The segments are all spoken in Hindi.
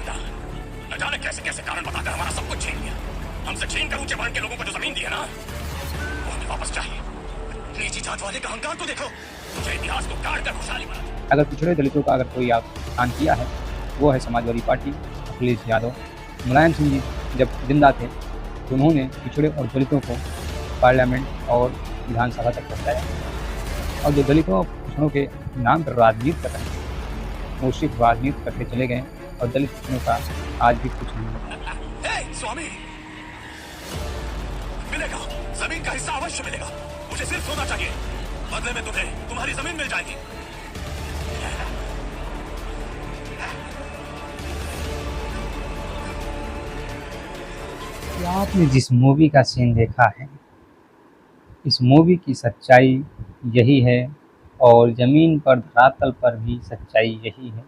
जीवदान न जाने कैसे कैसे कारण बताकर हमारा सब कुछ छीन लिया। हमसे छीन कर ऊंचे वर्ण के लोगों को जो जमीन दी है ना, वो हमें वापस चाहिए। नीची जात वाले का अहंकार तो देखो, मुझे इतिहास को काट कर खुशहाली बना। अगर पिछड़े दलितों का अगर कोई काम किया है वो है समाजवादी पार्टी, अखिलेश यादव। मुलायम सिंह जी जब जिंदा थे तो उन्होंने पिछड़े और दलितों को पार्लियामेंट और विधानसभा तक पहुँचाया। और जो दलितों और पिछड़ों के नाम पर राजनीति कर रहे हैं वो सिर्फ राजनीति करके चले गए और दलित पिछड़ों का आज भी कुछ नहीं है। स्वामी, मिलेगा, जमीन का हिस्सा अवश्य मिलेगा। मुझे सिर्फ सोना चाहिए, बदले में तुम्हें तुम्हारी जमीन मिल जाएगी। आपने जिस मूवी का सीन देखा है, इस मूवी की सच्चाई यही है और ज़मीन पर धरातल पर भी सच्चाई यही है।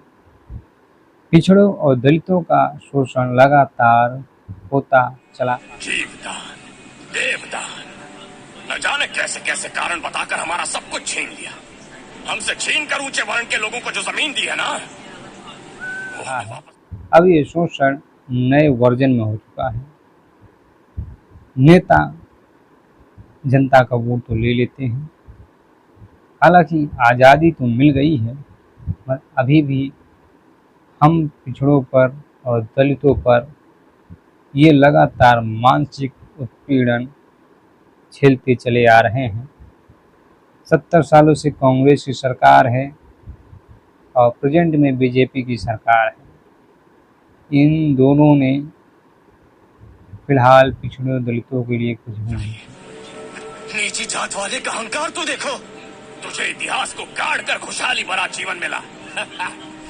पिछड़ों और दलितों का शोषण लगातार होता चला। जीवदान, देवदान, न जाने कैसे कैसे कारण बताकर हमारा सब कुछ छीन लिया। हमसे छीन कर ऊंचे वर्ण के लोगों को जो जमीन दी है ना, वो हमें वापस। अब ये शोषण नए वर्जन में हो चुका है। नेता जनता का वोट तो ले लेते हैं, हालांकि आज़ादी तो मिल गई है, पर अभी भी हम पिछड़ों पर और दलितों पर ये लगातार मानसिक उत्पीड़न झेलते चले आ रहे हैं। 70 सालों से कांग्रेस की सरकार है और प्रेजेंट में बीजेपी की सरकार है। इन दोनों ने फिलहाल पिछड़े दलितों के लिए कुछ भी नहीं। नीची जात वाले का अहंकार तो देखो, तुझे इतिहास को काट कर खुशहाली भरा जीवन मिला।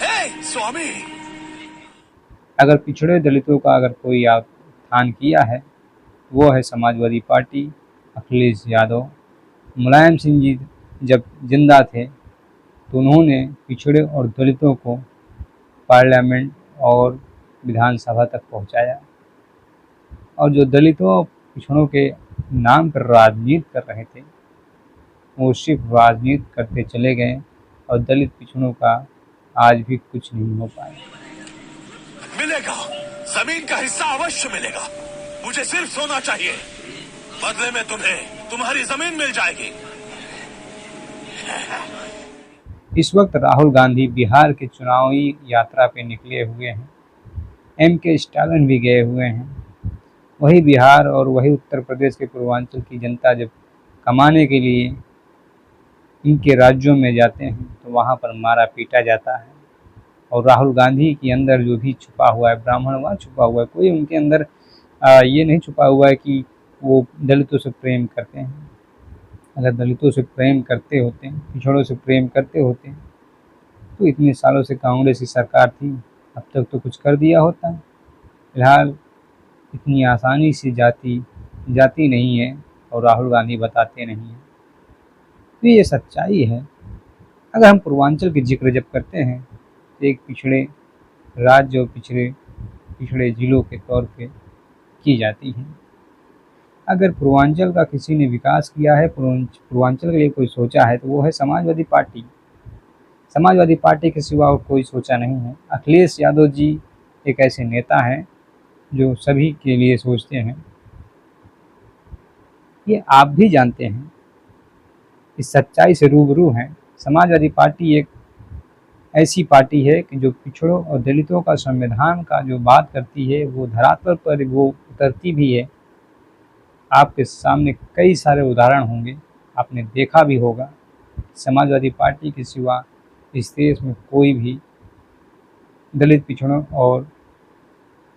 हे स्वामी, अगर पिछड़े दलितों का अगर कोई उत्थान किया है वो है समाजवादी पार्टी, अखिलेश यादव। मुलायम सिंह जी जब जिंदा थे तो उन्होंने पिछड़े और दलितों को पार्लियामेंट और विधानसभा तक पहुंचाया। और जो दलितों और पिछड़ों के नाम पर राजनीति कर रहे थे वो सिर्फ राजनीति करते चले गए और दलित पिछड़ों का आज भी कुछ नहीं हो पाया। मिलेगा, जमीन का हिस्सा अवश्य मिलेगा। मुझे सिर्फ सोना चाहिए, बदले में तुम्हें तुम्हारी जमीन मिल जाएगी। इस वक्त राहुल गांधी बिहार के चुनावी यात्रा पे निकले हुए हैं। M.K. स्टालिन भी गए हुए हैं। वही बिहार और वही उत्तर प्रदेश के पूर्वांचल की जनता जब कमाने के लिए इनके राज्यों में जाते हैं तो वहाँ पर मारा पीटा जाता है। और राहुल गांधी के अंदर जो भी छुपा हुआ है ब्राह्मणवाद छुपा हुआ है, कोई उनके अंदर ये नहीं छुपा हुआ है कि वो दलितों से प्रेम करते हैं। अगर दलितों से प्रेम करते होते हैं, पिछड़ों से प्रेम करते होते हैं तो इतने सालों से कांग्रेस की सरकार थी, अब तक तो कुछ कर दिया होता। फिलहाल इतनी आसानी से जाती नहीं है और राहुल गांधी बताते नहीं हैं। तो ये सच्चाई है। अगर हम पूर्वांचल की जिक्र जब करते हैं तो एक पिछड़े राज्य और पिछड़े जिलों के तौर पे की जाती है। अगर पूर्वांचल का किसी ने विकास किया है, पूर्वांचल के लिए कोई सोचा है तो वो है समाजवादी पार्टी। समाजवादी पार्टी के सिवा और कोई सोचा नहीं है। अखिलेश यादव जी एक ऐसे नेता हैं जो सभी के लिए सोचते हैं। ये आप भी जानते हैं, इस सच्चाई से रूबरू हैं। समाजवादी पार्टी एक ऐसी पार्टी है कि जो पिछड़ों और दलितों का संविधान का जो बात करती है वो धरातल पर वो उतरती भी है। आपके सामने कई सारे उदाहरण होंगे, आपने देखा भी होगा। समाजवादी पार्टी के सिवा इस देश में कोई भी दलित पिछड़ों और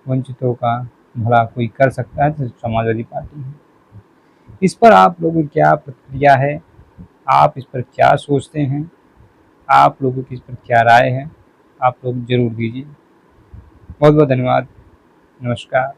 वंचितों का भला कोई कर सकता है तो समाजवादी पार्टी है। इस पर आप लोगों की क्या प्रतिक्रिया है, आप इस पर क्या सोचते हैं, आप लोगों की इस पर क्या राय है, आप लोग ज़रूर दीजिए। बहुत बहुत धन्यवाद। नमस्कार।